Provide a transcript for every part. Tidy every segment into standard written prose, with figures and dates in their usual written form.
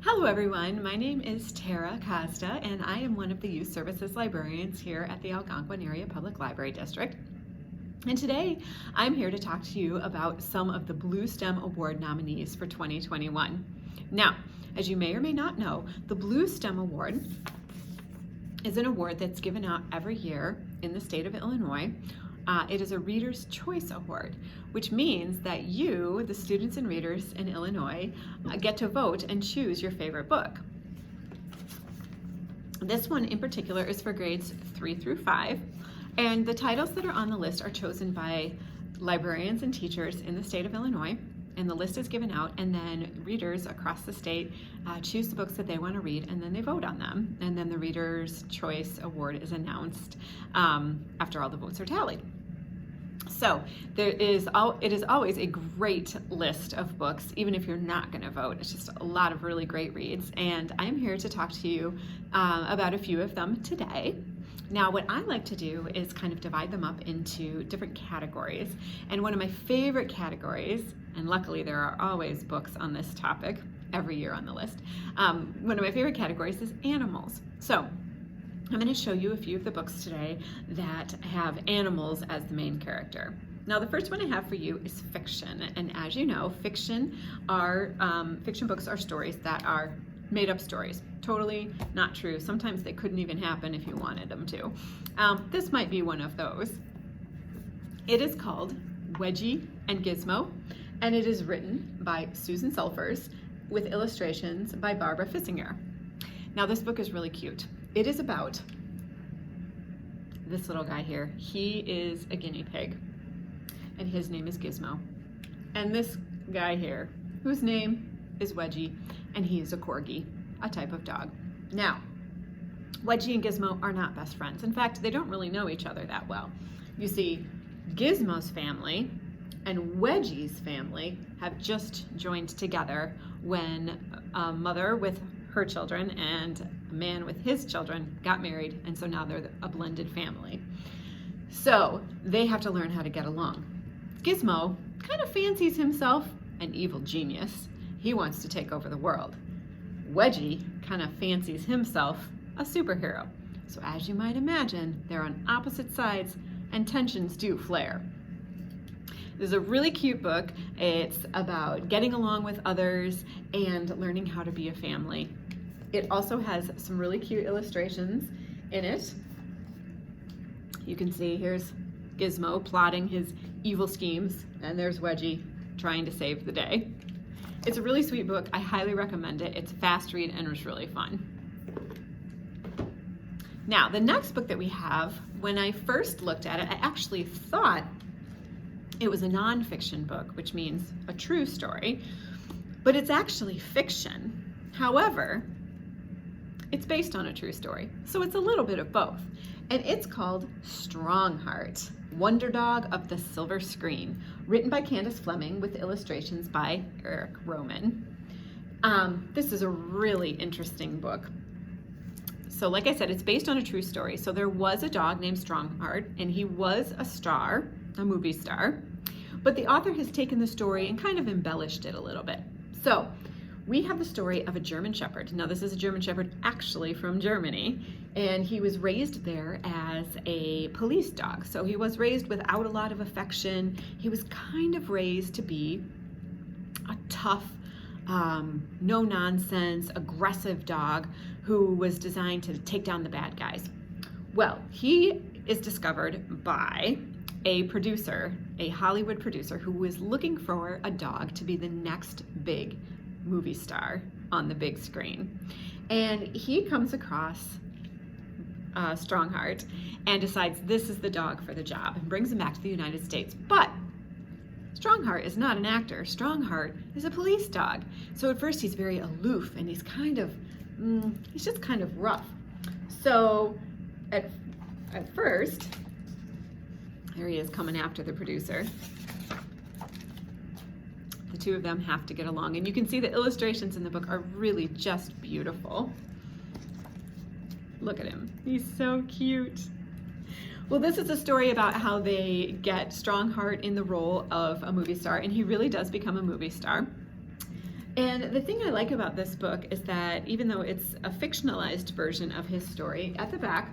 Hello everyone, my name is Tara Costa and I am one of the Youth Services Librarians here at the Algonquin Area Public Library District. And today I'm here to talk to you about some of the Bluestem Award nominees for 2021. Now, as you may or may not know, the Bluestem Award is an award that's given out every year in the state of Illinois. It is a Reader's Choice Award, which means that you, the students and readers in Illinois, get to vote and choose your favorite book. This one in particular is for grades 3 through 5, and the titles that are on the list are chosen by librarians and teachers in the state of Illinois, and the list is given out, and then readers across the state choose the books that they want to read, and then they vote on them, and then the Reader's Choice Award is announced after all the votes are tallied. So it is always a great list of books, even if you're not going to vote. It's just a lot of really great reads, and I'm here to talk to you about a few of them today. Now, what I like to do is kind of divide them up into different categories, and one of my favorite categories, and luckily there are always books on this topic every year on the list, one of my favorite categories is animals. So I'm going to show you a few of the books today that have animals as the main character. Now, the first one I have for you is fiction, and as you know, fiction books are stories that are made-up stories, totally not true. Sometimes they couldn't even happen if you wanted them to. This might be one of those. It is called Wedgie and Gizmo, and it is written by Susan Sulfurs with illustrations by Barbara Fissinger. Now, this book is really cute. It is about this little guy here. He is a guinea pig, and his name is Gizmo. And this guy here, whose name is Wedgie, and he is a corgi, a type of dog. Now, Wedgie and Gizmo are not best friends. In fact, they don't really know each other that well. You see, Gizmo's family and Wedgie's family have just joined together when a mother with her children and a man with his children got married, and so now they're a blended family. So they have to learn how to get along. Gizmo kind of fancies himself an evil genius. He wants to take over the world. Wedgie kind of fancies himself a superhero. So as you might imagine, they're on opposite sides and tensions do flare. This is a really cute book. It's about getting along with others and learning how to be a family. It also has some really cute illustrations in it. You can see here's Gizmo plotting his evil schemes, and there's Wedgie trying to save the day. It's a really sweet book. I highly recommend it. It's a fast read and it's really fun. Now, the next book that we have, when I first looked at it, I actually thought it was a nonfiction book, which means a true story, but it's actually fiction. However, it's based on a true story, so it's a little bit of both. And it's called Strongheart, Wonder Dog of the Silver Screen, written by Candace Fleming with illustrations by Eric Roman. This is a really interesting book. So like I said, it's based on a true story. So there was a dog named Strongheart, and he was a star, a movie star, but the author has taken the story and kind of embellished it a little bit. So we have the story of a German Shepherd. Now, this is a German Shepherd actually from Germany, and he was raised there as a police dog. So he was raised without a lot of affection. He was kind of raised to be a tough, no-nonsense, aggressive dog who was designed to take down the bad guys. Well, he is discovered by a producer, a Hollywood producer, who was looking for a dog to be the next big movie star on the big screen. And he comes across Strongheart and decides this is the dog for the job and brings him back to the United States. But Strongheart is not an actor. Strongheart is a police dog. So at first he's very aloof and he's just kind of rough. So at first, there he is coming after the producer. The two of them have to get along, and you can see the illustrations in the book are really just beautiful. Look at him, he's so cute. Well, this is a story about how they get Strongheart in the role of a movie star, and he really does become a movie star. And the thing I like about this book is that even though it's a fictionalized version of his story, at the back,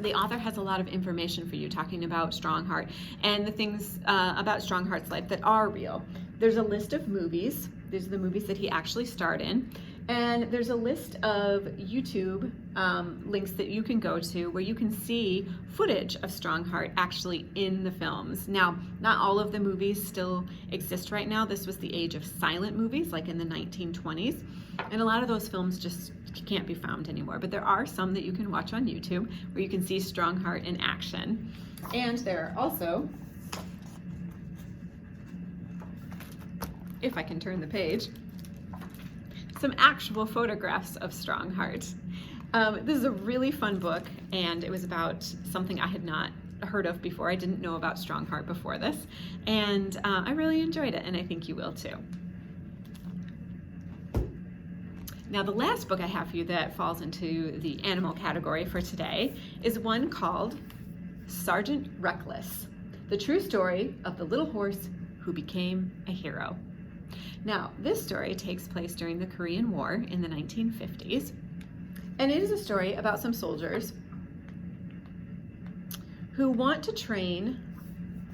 the author has a lot of information for you talking about Strongheart and the things about Strongheart's life that are real. There's a list of movies. These are the movies that he actually starred in. And there's a list of YouTube links that you can go to where you can see footage of Strongheart actually in the films. Now, not all of the movies still exist right now. This was the age of silent movies, like in the 1920s. And a lot of those films just can't be found anymore. But there are some that you can watch on YouTube where you can see Strongheart in action. And there are also, if I can turn the page, some actual photographs of Strongheart. This is a really fun book, and it was about something I had not heard of before. I didn't know about Strongheart before this, and I really enjoyed it, and I think you will too. Now, the last book I have for you that falls into the animal category for today is one called Sgt Reckless, the true story of the little horse who became a hero. Now, this story takes place during the Korean War in the 1950s, and it is a story about some soldiers who want to train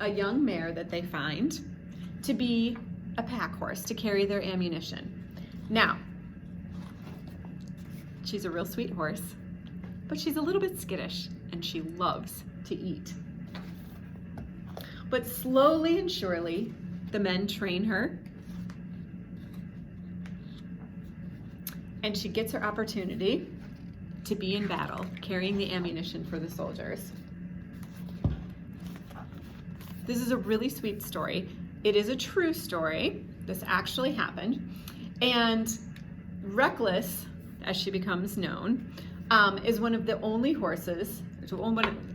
a young mare that they find to be a pack horse to carry their ammunition. Now, she's a real sweet horse, but she's a little bit skittish, and she loves to eat. But slowly and surely, the men train her, and she gets her opportunity to be in battle, carrying the ammunition for the soldiers. This is a really sweet story. It is a true story. This actually happened. And Reckless, as she becomes known, is one of the only horses,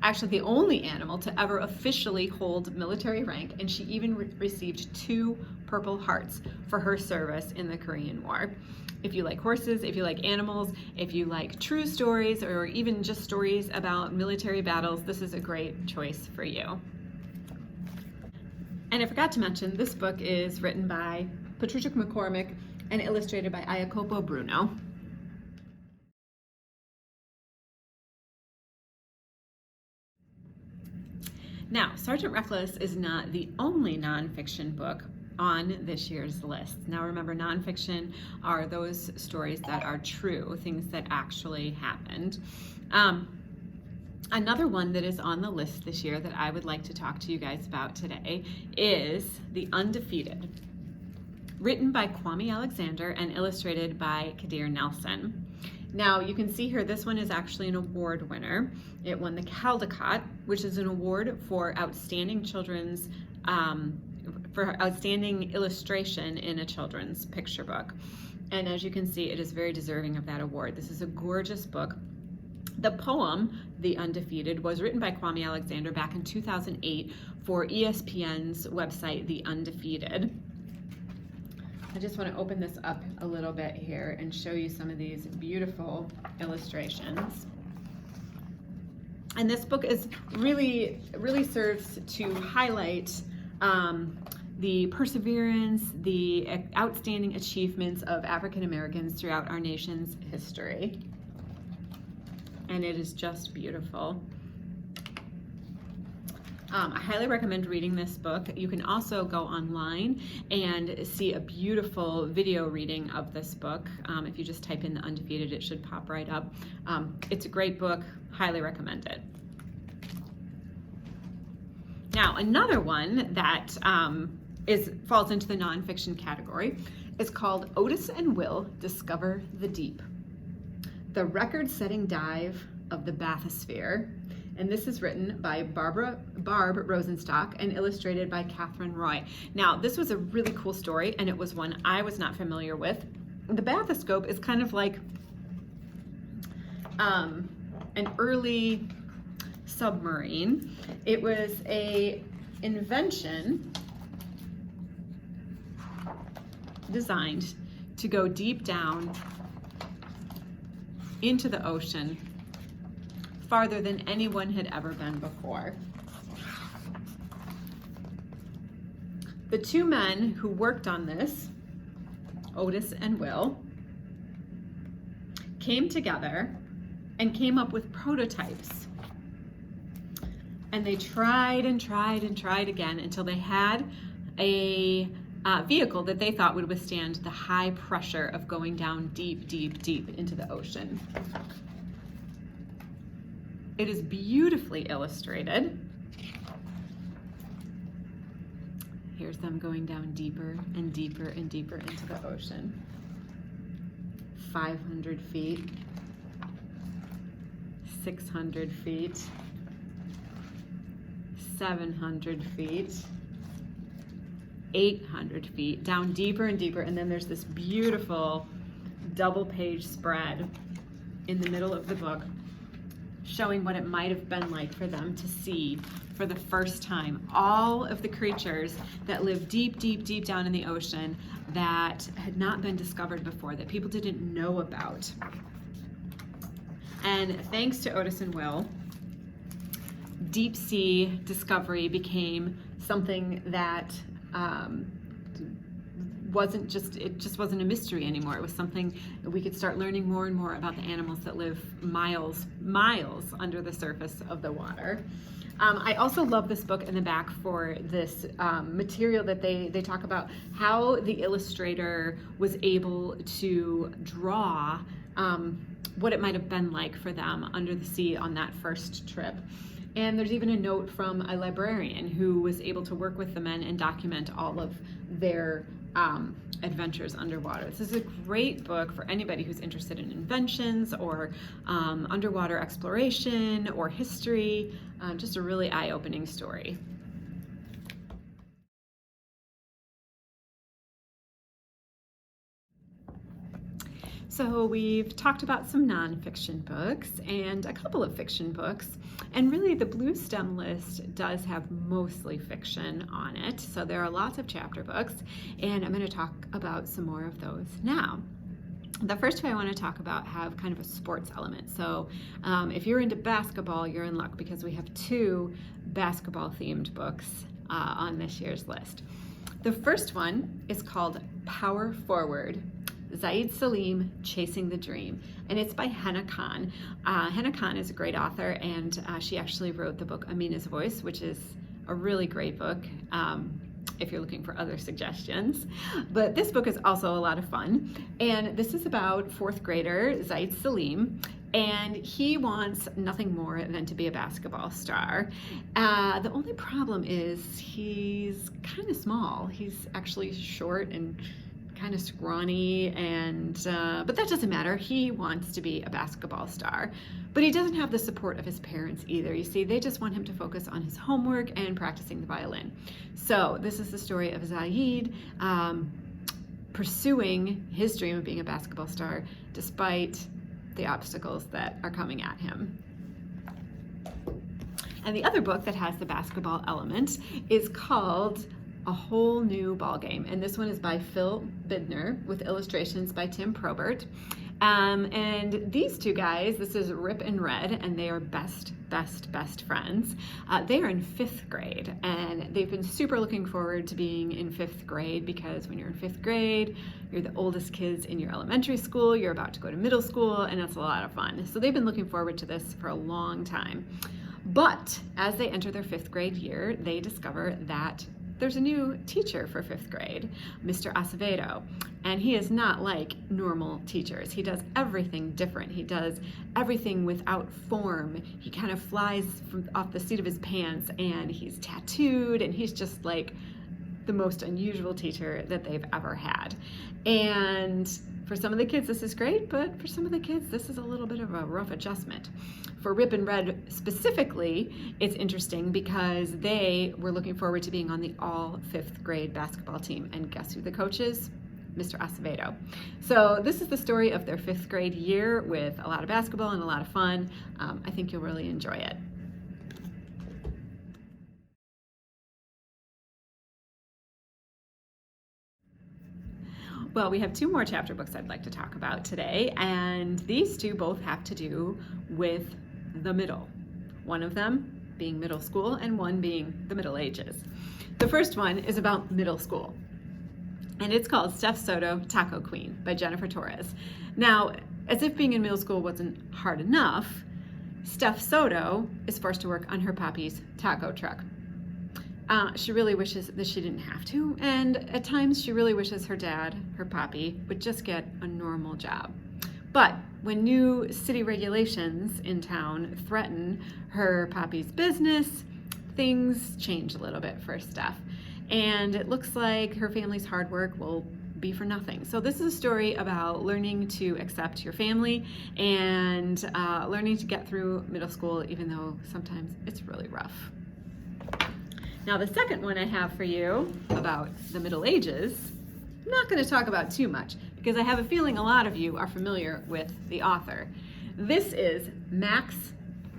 actually the only animal to ever officially hold military rank, and she even received 2 Purple Hearts for her service in the Korean War. If you like horses, if you like animals, if you like true stories, or even just stories about military battles, this is a great choice for you. And I forgot to mention, this book is written by Patricia McCormick and illustrated by Jacopo Bruno. Now, Sgt Reckless is not the only nonfiction book on this year's list. Now remember, nonfiction are those stories that are true, things that actually happened. Another one that is on the list this year that I would like to talk to you guys about today is The Undefeated, written by Kwame Alexander and illustrated by Kadir Nelson. Now, you can see here, this one is actually an award winner. It won the Caldecott, which is an award for outstanding children's for outstanding illustration in a children's picture book. And as you can see, it is very deserving of that award. This is a gorgeous book. The poem, The Undefeated, was written by Kwame Alexander back in 2008 for ESPN's website, The Undefeated. I just want to open this up a little bit here and show you some of these beautiful illustrations. And this book is really serves to highlight the perseverance, the outstanding achievements of African Americans throughout our nation's history. And it is just beautiful. I highly recommend reading this book. You can also go online and see a beautiful video reading of this book. If you just type in The Undefeated, it should pop right up. It's a great book, highly recommend it. Now, another one that falls into the nonfiction category is called Otis and Will Discover the Deep, the record-setting dive of the bathysphere. And this is written by Barb Rosenstock and illustrated by Catherine Roy. Now, this was a really cool story, and it was one I was not familiar with. The bathyscope is kind of like an early submarine. It was an invention designed to go deep down into the ocean, farther than anyone had ever been before. The 2 men who worked on this Otis and Will, came together and came up with prototypes. And they tried and tried and tried again until they had a vehicle that they thought would withstand the high pressure of going down deep, deep, deep into the ocean. It is beautifully illustrated. Here's them going down deeper and deeper and deeper into the ocean. 500 feet, 600 feet, 700 feet, 800 feet, down deeper and deeper, and then there's this beautiful double-page spread in the middle of the book showing what it might have been like for them to see for the first time all of the creatures that live deep, deep, deep down in the ocean that had not been discovered before, that people didn't know about. And thanks to Otis and Will, deep sea discovery became something that it just wasn't a mystery anymore. It was something that we could start learning more and more about the animals that live miles under the surface of the water. I also love this book in the back for this material that they talk about how the illustrator was able to draw what it might have been like for them under the sea on that first trip. And there's even a note from a librarian who was able to work with the men and document all of their adventures underwater. This is a great book for anybody who's interested in inventions or underwater exploration or history. Just a really eye-opening story. So we've talked about some nonfiction books and a couple of fiction books, and really the Bluestem list does have mostly fiction on it. So there are lots of chapter books, and I'm going to talk about some more of those now. The first two I want to talk about have kind of a sports element. So if you're into basketball, you're in luck because we have two basketball themed books on this year's list. The first one is called Power Forward, Zaid Salim, Chasing the Dream, and it's by Henna Khan. Henna Khan is a great author, and she actually wrote the book Amina's Voice, which is a really great book if you're looking for other suggestions. But this book is also a lot of fun, and this is about fourth grader Zaid Salim, and he wants nothing more than to be a basketball star. The only problem is he's kind of small. He's actually short and kind of scrawny, and but that doesn't matter. He wants to be a basketball star, but he doesn't have the support of his parents either. You see, they just want him to focus on his homework and practicing the violin. So this is the story of Zaid pursuing his dream of being a basketball star despite the obstacles that are coming at him. And the other book that has the basketball element is called A Whole New Ballgame, and this one is by Phil Bidner with illustrations by Tim Probert. And these two guys, this is Rip and Red, and they are best friends. They are in 5th grade, and they've been super looking forward to being in 5th grade because when you're in 5th grade, you're the oldest kids in your elementary school, you're about to go to middle school, and it's a lot of fun. So they've been looking forward to this for a long time. But as they enter their 5th grade year, they discover that there's a new teacher for 5th grade, Mr. Acevedo, and he is not like normal teachers. He does everything different. He does everything without form. He kind of flies off the seat of his pants, and he's tattooed, and he's just like the most unusual teacher that they've ever had. And for some of the kids, this is great, but for some of the kids, this is a little bit of a rough adjustment. For Rip and Red specifically, it's interesting because they were looking forward to being on the all 5th grade basketball team, and guess who the coach is? Mr. Acevedo. So this is the story of their 5th grade year with a lot of basketball and a lot of fun. I think you'll really enjoy it. Well, we have two more chapter books I'd like to talk about today, and these two both have to do with the middle. One of them being middle school and one being the Middle Ages. The first one is about middle school. and it's called Steph Soto, Taco Queen by Jennifer Torres. Now, as if being in middle school wasn't hard enough, Steph Soto is forced to work on her papi's taco truck. She really wishes that she didn't have to, and at times she really wishes her dad, her papi, would just get a normal job. But when new city regulations in town threaten her papi's business, things change a little bit for Steph. And it looks like her family's hard work will be for nothing. So this is a story about learning to accept your family and learning to get through middle school, even though sometimes it's really rough. Now, the second one I have for you about the Middle Ages, I'm not going to talk about too much because I have a feeling a lot of you are familiar with the author. This is Max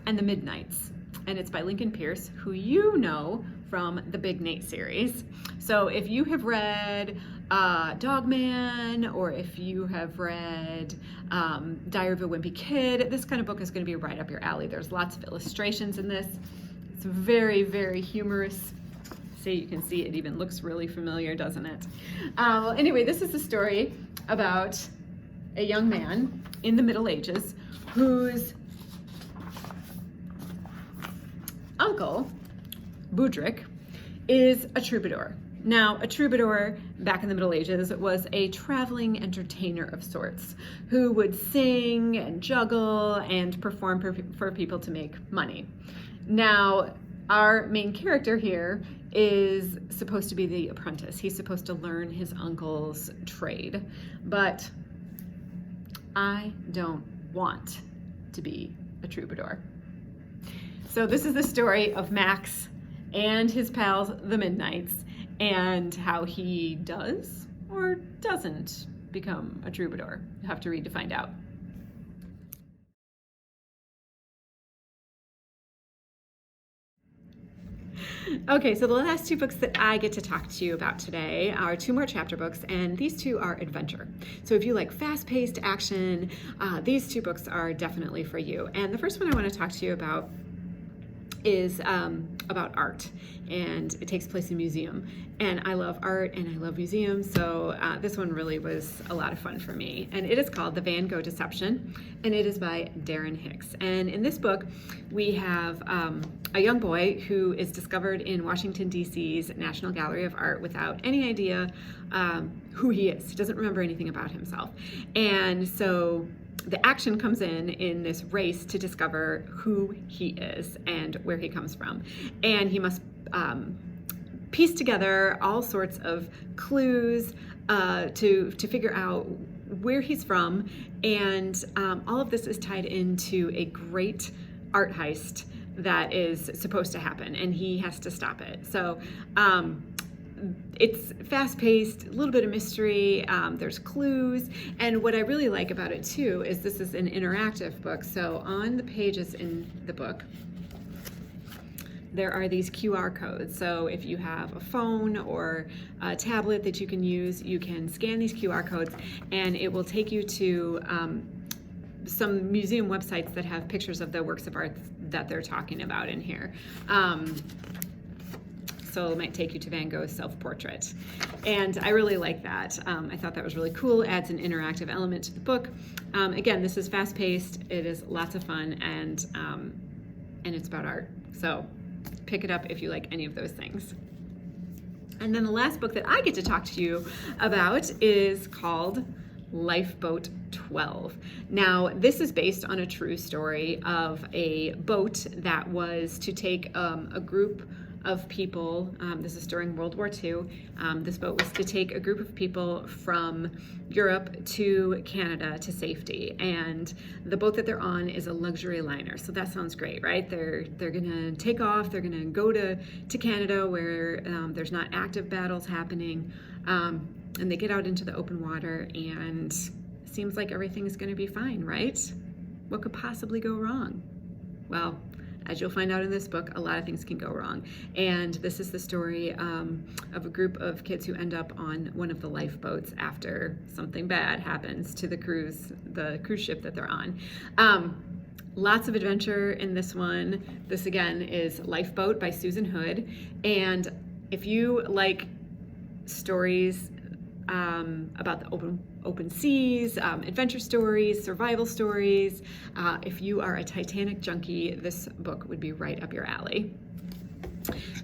and the Midnights, and it's by Lincoln Pierce, who you know from the Big Nate series. So if you have read Dogman, or if you have read Diary of a Wimpy Kid, this kind of book is going to be right up your alley. There's lots of illustrations in this. It's very, very humorous. So you can see it even looks really familiar, doesn't it? Well, anyway, this is a story about a young man in the Middle Ages whose uncle, Budrick, is a troubadour. Now, a troubadour back in the Middle Ages was a traveling entertainer of sorts who would sing and juggle and perform for people to make money. Now, our main character here is supposed to be the apprentice. He's supposed to learn his uncle's trade, but I don't want to be a troubadour. So this is the story of Max and his pals, the Midnights, and how he does or doesn't become a troubadour. You have to read to find out. Okay, so the last two books that I get to talk to you about today are two more chapter books, and these two are adventure. So if you like fast-paced action, these two books are definitely for you. And the first one I want to talk to you about is about art, and it takes place in a museum. And I love art and I love museums, so this one really was a lot of fun for me. And it is called The Van Gogh Deception, and it is by Darren Hicks. And in this book, we have a young boy who is discovered in Washington, D.C.'s National Gallery of Art without any idea who he is. He doesn't remember anything about himself. And so the action comes in this race to discover who he is and where he comes from. And he must piece together all sorts of clues to figure out where he's from. And all of this is tied into a great art heist that is supposed to happen, and he has to stop it. So it's fast-paced, a little bit of mystery, there's clues, and what I really like about it too is this is an interactive book. So on the pages in the book, there are these QR codes. So if you have a phone or a tablet that you can use, you can scan these QR codes and it will take you to some museum websites that have pictures of the works of art that they're talking about in here. So it might take you to Van Gogh's self-portrait. And I really like that. I thought that was really cool. It adds an interactive element to the book. Again, this is fast-paced, it is lots of fun, and it's about art. So pick it up if you like any of those things. And then the last book that I get to talk to you about is called Lifeboat 12. Now, this is based on a true story of a boat that was to take a group of people. This is during World War II. This boat was to take a group of people from Europe to Canada to safety. And the boat that they're on is a luxury liner. So that sounds great, right? They're gonna take off, they're gonna go to Canada where there's not active battles happening. And they get out into the open water and it seems like everything is gonna be fine, right? What could possibly go wrong? Well, as you'll find out in this book, a lot of things can go wrong. And this is the story of a group of kids who end up on one of the lifeboats after something bad happens to the cruise ship that they're on. Lots of adventure in this one. This again is Lifeboat by Susan Hood. And if you like stories about the open seas, adventure stories, survival stories. If you are a Titanic junkie, this book would be right up your alley.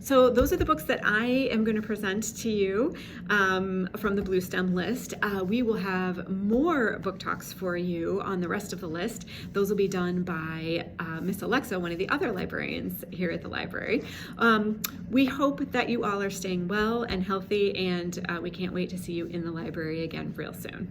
So those are the books that I am going to present to you from the Bluestem list. We will have more book talks for you on the rest of the list. Those will be done by Miss Alexa, one of the other librarians here at the library. We hope that you all are staying well and healthy, and we can't wait to see you in the library again real soon.